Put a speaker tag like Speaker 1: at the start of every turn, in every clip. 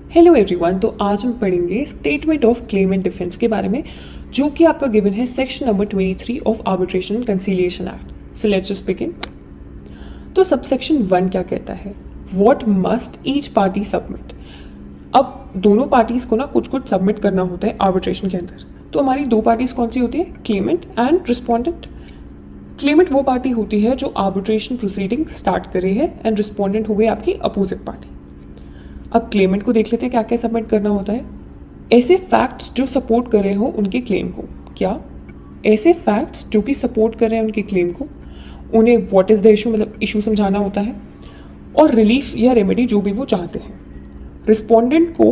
Speaker 1: Hello everyone. तो आज हम पढ़ेंगे statement of claim and defence के बारे में, जो कि आपका गिवन है section number 23 of arbitration and conciliation act. So let's just begin. तो सबसेक्शन 1 क्या कहता है? What must each party submit. अब दोनों पार्टीज को ना कुछ कुछ सबमिट करना होता है आर्बिट्रेशन के अंदर। तो हमारी दो पार्टीज कौन सी होती है? Clement and respondent. क्लेमेंट वो पार्टी होती है जो आर्बिट्रेशन प्रोसीडिंग स्टार्ट कर रही है एंड रिस्पोंडेंट हो गई आपकी अपोजिट पार्टी। अब क्लेमेंट को देख लेते हैं क्या क्या सबमिट करना होता है। ऐसे फैक्ट्स जो सपोर्ट कर रहे हो उनके क्लेम को। क्या? ऐसे फैक्ट्स जो कि सपोर्ट कर रहे हैं उनके क्लेम को, उन्हें व्हाट इज द इशू मतलब इशू समझाना होता है, और रिलीफ या रेमेडी जो भी वो चाहते हैं। रिस्पोंडेंट को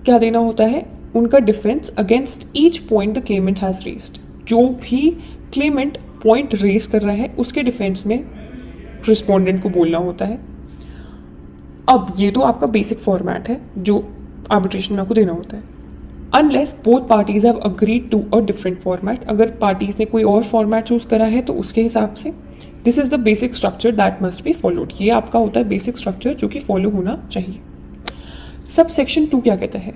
Speaker 1: क्या देना होता है? उनका defence against each point the Clement has raised. जो भी क्लेमेंट पॉइंट रेज कर रहा है उसके डिफेंस में रिस्पोंडेंट को बोलना होता है। अब ये तो आपका बेसिक फॉर्मेट है जो आर्बिट्रेशन में आपको देना होता है। Unless both parties have agreed to a different format, अगर पार्टीज ने कोई और फॉर्मेट चूज करा है तो उसके हिसाब से this is the basic structure that must be followed. ये आपका होता है बेसिक स्ट्रक्चर जो कि फॉलो होना चाहिए। सब सेक्शन 2 क्या कहता है?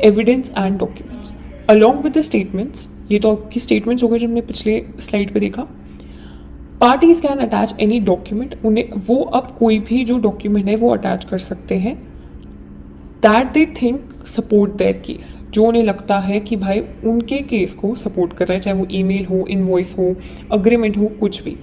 Speaker 1: Evidence and documents along with the statements. ये तो आपकी स्टेटमेंट्स हो गए जो हमने पिछले स्लाइड पे देखा। Parties can attach any document. उन्हें वो अब कोई भी जो डॉक्यूमेंट है वो अटैच कर सकते हैं that they think support there case, जो उन्हें लगता है कि भाई उनके केस को सपोर्ट कर रहा है, चाहे वो ईमेल हो, इनवॉइस हो, अग्रीमेंट हो, कुछ भी।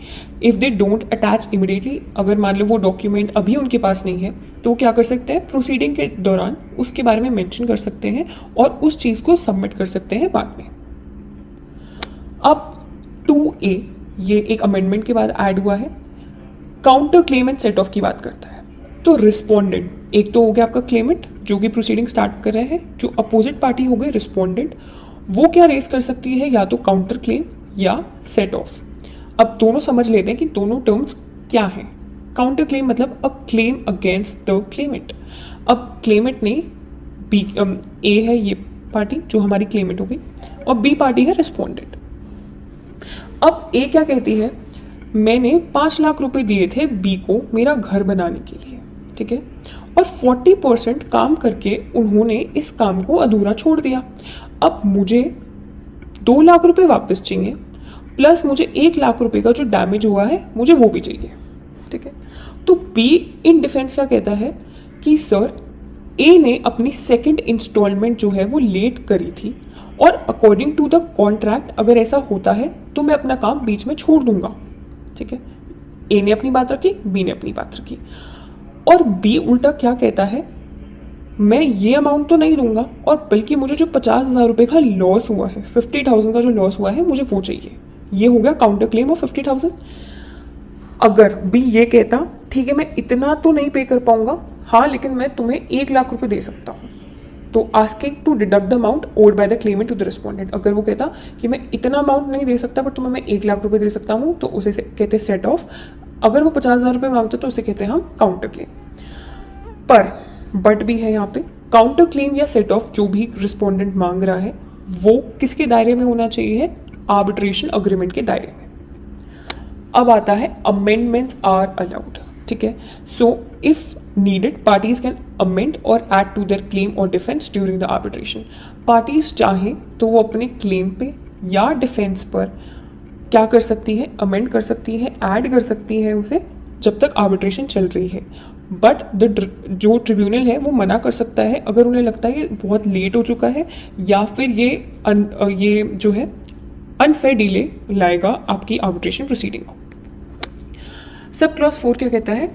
Speaker 1: If they don't attach immediately, अगर मान लो वो डॉक्यूमेंट अभी उनके पास नहीं है तो वो क्या कर सकते हैं? प्रोसीडिंग के दौरान उसके बारे में मेंशन कर सकते हैं और उस चीज़ को सबमिट कर सकते हैं बाद में। अब 2A ये एक अमेंडमेंट के बाद ऐड हुआ है। Counter claim and set of की बात करता है। तो रिस्पोंडेंट एक तो हो गया आपका क्लेमेंट जो कि प्रोसीडिंग स्टार्ट कर रहे हैं, जो अपोजिट पार्टी हो गई रिस्पोंडेंट, वो क्या रेज कर सकती है? या तो काउंटर क्लेम या सेट ऑफ। अब दोनों समझ लेते हैं कि दोनों टर्म्स क्या हैं। काउंटर क्लेम मतलब a claim against the Clement. अब क्लेमेंट ने बी ए है ये पार्टी जो हमारी क्लेमेंट हो गई, और बी पार्टी है रिस्पोंडेंट। अब ए क्या कहती है? मैंने 5 लाख रुपए दिए थे बी को मेरा घर बनाने के लिए, ठीक है, और 40% काम करके उन्होंने इस काम को अधूरा छोड़ दिया। अब मुझे 2 लाख रुपए वापस चाहिए, प्लस मुझे 1 लाख रुपए का जो डैमेज हुआ है मुझे वो भी चाहिए, ठीक है। तो बी इन डिफेंस क्या कहता है कि सर ए ने अपनी सेकंड इंस्टॉलमेंट जो है वो लेट करी थी, और अकॉर्डिंग टू द कॉन्ट्रैक्ट अगर ऐसा होता है तो मैं अपना काम बीच में छोड़ दूंगा, ठीक है। ए ने अपनी बात रखी, बी ने अपनी बात रखी, और बी उल्टा क्या कहता है? मैं ये अमाउंट तो नहीं दूंगा, और बल्कि मुझे जो 50,000 रुपये का लॉस हुआ है, 50,000 का जो लॉस हुआ है मुझे वो चाहिए। ये हो गया काउंटर क्लेम ऑफ 50,000। अगर बी ये कहता ठीक है मैं इतना तो नहीं पे कर पाऊंगा, हाँ लेकिन मैं तुम्हें 1 लाख रुपए दे सकता हूँ, तो asking to deduct the amount owed by the claimant to the respondent. अगर वो कहता कि मैं इतना अमाउंट नहीं दे सकता बट तुम्हें मैं 1 लाख रुपए दे सकता हूँ, तो उसे कहते हैं सेट ऑफ। अगर वो 50,000 रुपये मांगते तो उसे कहते हैं हम काउंटर क्लेम। पर बट भी है यहाँ पे, काउंटर क्लेम या सेट ऑफ जो भी रिस्पोंडेंट मांग रहा है वो किसके दायरे में होना चाहिए? आर्बिट्रेशन अग्रीमेंट के दायरे में। अब आता है अमेंडमेंट्स आर अलाउड, ठीक है। So if needed parties can amend और ऐड टू देयर क्लेम और defence during the arbitration. Parties चाहें तो वो अपने क्लेम पे या डिफेंस पर क्या कर सकती है? अमेंड कर सकती है, ऐड कर सकती है उसे, जब तक आर्बिट्रेशन चल रही है। बट जो ट्रिब्यूनल है वो मना कर सकता है अगर उन्हें लगता है ये बहुत लेट हो चुका है, या फिर ये जो है अनफेयर डिले लाएगा आपकी आर्बिट्रेशन प्रोसीडिंग को। सब क्लॉज 4 क्या कहता है?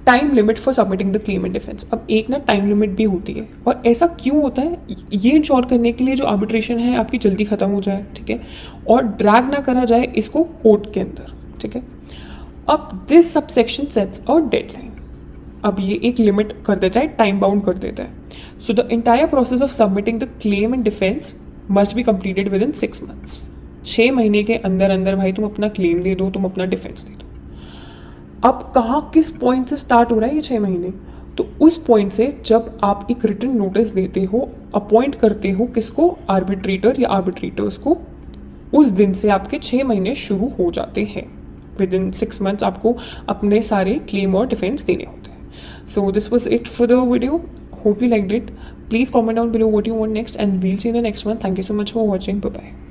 Speaker 1: Time limit for submitting the claim and defence. अब एक ना टाइम लिमिट भी होती है, और ऐसा क्यों होता है? ये इंश्योर करने के लिए जो आर्बिट्रेशन है आपकी जल्दी खत्म हो जाए, ठीक है, और ड्रैग ना करा जाए इसको कोर्ट के अंदर, ठीक है। अब this subsection sets a deadline. अब ये एक लिमिट कर देता है, टाइम बाउंड कर देता है। So the entire process of submitting the claim and defence must be completed with in 6 months. 6 महीने के अंदर अंदर भाई तुम अपना क्लेम दे दो, तुम अपना डिफेंस दे दो। अब कहाँ किस पॉइंट से स्टार्ट हो रहा है ये 6 महीने? तो उस पॉइंट से जब आप एक रिटन नोटिस देते हो, अपॉइंट करते हो किसको? आर्बिट्रेटर या आर्बिट्रेटर्स को, उस दिन से आपके 6 महीने शुरू हो जाते हैं। विद इन 6 मंथ्स आपको अपने सारे क्लेम और डिफेंस देने होते हैं। So this was it for the video. Hope you liked it. Please comment down below what you want next, and we'll see you in the next one. Thank you so much for watching. Bye bye.